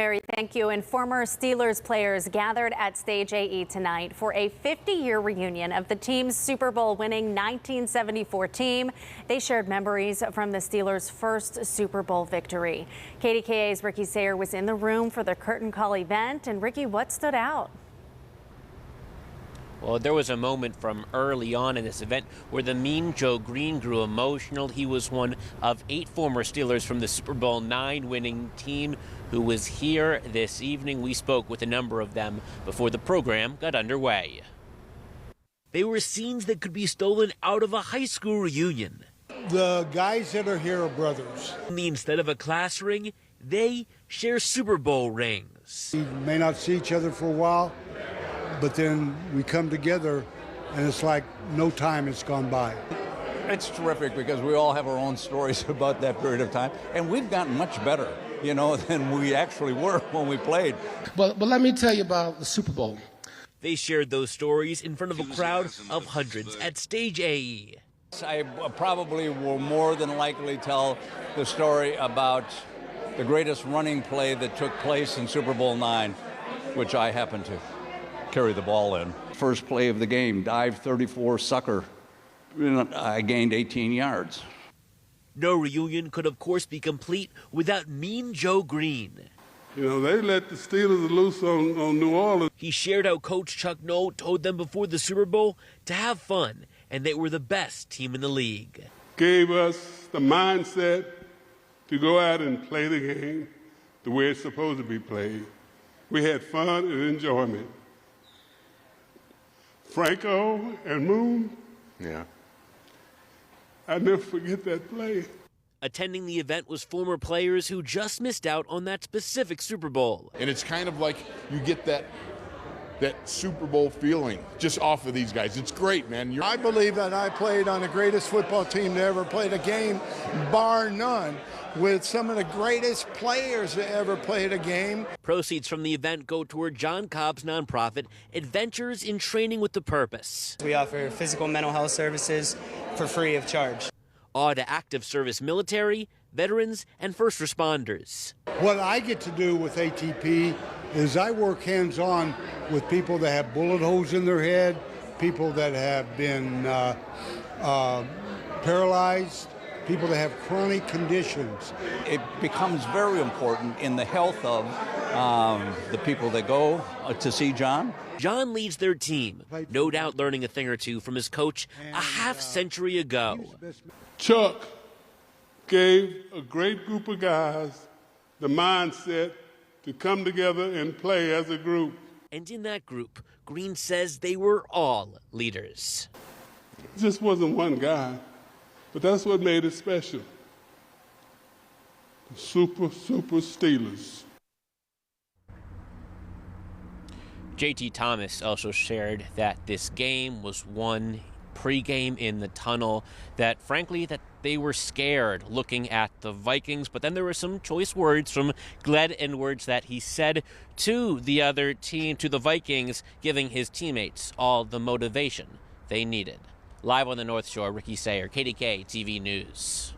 Mary, thank you. And former Steelers players gathered at Stage AE tonight for a 50-year reunion of the team's Super Bowl winning 1974 team. They shared memories from the Steelers' first Super Bowl victory. KDKA's Ricky Sayer was in the room for the curtain call event. And Ricky, what stood out? Well, there was a moment from early on in this event where the Mean Joe Greene grew emotional. He was one of 8 former Steelers from the Super Bowl IX winning team who was here this evening. We spoke with a number of them before the program got underway. They were scenes that could be stolen out of a high school reunion. The guys that are here are brothers. Instead of a class ring, they share Super Bowl rings. We may not see each other for a while, but then we come together and it's like no time has gone by. It's terrific because we all have our own stories about that period of time, and we've gotten much better, you know, than we actually were when we played. But let me tell you about the Super Bowl. They shared those stories in front of a crowd of hundreds at Stage AE. I probably will more than likely tell the story about the greatest running play that took place in Super Bowl IX, which I happened to carry the ball in. First play of the game, dive 34 sucker. I gained 18 yards. No reunion could, of course, be complete without Mean Joe Greene. You know, they let the Steelers loose on New Orleans. He shared how Coach Chuck Noll told them before the Super Bowl to have fun, and they were the best team in the league. Gave us the mindset to go out and play the game the way it's supposed to be played. We had fun and enjoyment. Franco and Moon, yeah, I never forget that play. Attending the event was former players who just missed out on that specific Super Bowl. and it's kind of like you get that Super Bowl feeling just off of these guys. It's great, man. I believe that I played on the greatest football team that ever played a game, bar none, with some of the greatest players that ever played a game. Proceeds from the event go toward John Cobb's nonprofit, Adventures in Training with the Purpose. We offer physical and mental health services for free of charge. All to active service military, veterans, and first responders. What I get to do with ATP is I work hands-on with people that have bullet holes in their head, people that have been paralyzed, people that have chronic conditions. It becomes very important in the health of the people that go to see John. John leads their team, no doubt learning a thing or two from his coach a half-century ago. Chuck gave a great group of guys the mindset to come together and play as a group. And in that group, Greene says they were all leaders. It just wasn't one guy, but that's what made it special. The Super Steelers. JT Thomas also shared that this game was won pregame in the tunnel, that frankly that they were scared looking at the Vikings, but then there were some choice words from Gled and words that he said to the other team, to the Vikings, giving his teammates all the motivation they needed. Live on the North Shore, Ricky Sayer, KDKA-TV News.